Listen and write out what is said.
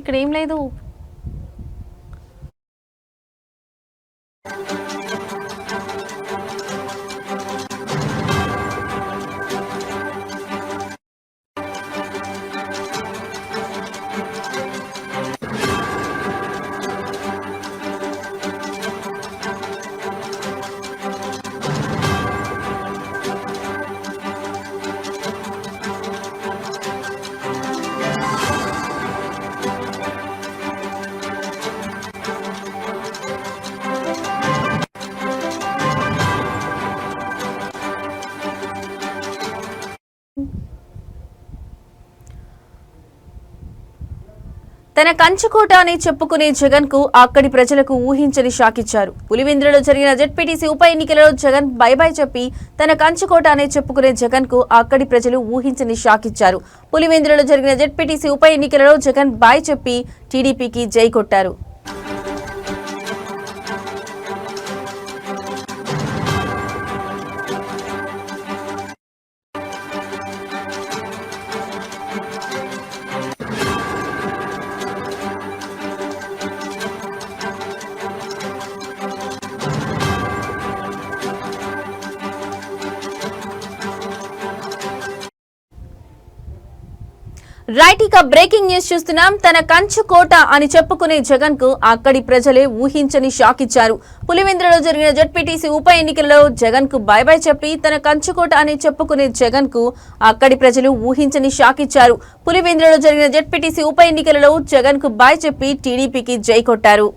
ఇక్కడ ఏం లేదు. తన కంచుకోట అని చెప్పుకునే జగన్ కు అక్కడి ప్రజలకు ఊహించని షాక్ ఇచ్చారు. పులివెందులలో జరిగిన జెడ్పీటీసీ ఉప ఎన్నికలలో జగన్ బై బై చెప్పి తన కంచుకోట అని చెప్పుకునే జగన్ కు అక్కడి ప్రజలు ఊహించని షాక్ ఇచ్చారు. పులివెందులలో జరిగిన జెడ్పీటీసీ ఉప ఎన్నికలలో జగన్ బాయ్ చెప్పి టీడీపీకి జై కొట్టారు. రైట్, ఇక బ్రేకింగ్ న్యూస్ చూస్తున్నాం. తన కంచుకోట అని చెప్పుకునే జగన్ కు అక్కడి ప్రజలే ఊహించని షాక్ ఇచ్చారు. పులివెందులలో జరిగిన జెడ్పీటీసీ ఉప ఎన్నికలలో జగన్ కు బై బై చెప్పి తన కంచుకోట అని చెప్పుకునే జగన్ కు అక్కడి ప్రజలు ఊహించని షాక్ ఇచ్చారు. పులివెందులలో జరిగిన జెడ్పీటీసీ ఉప ఎన్నికలలో జగన్ కు బై చెప్పి టీడీపీకి జై కొట్టారు.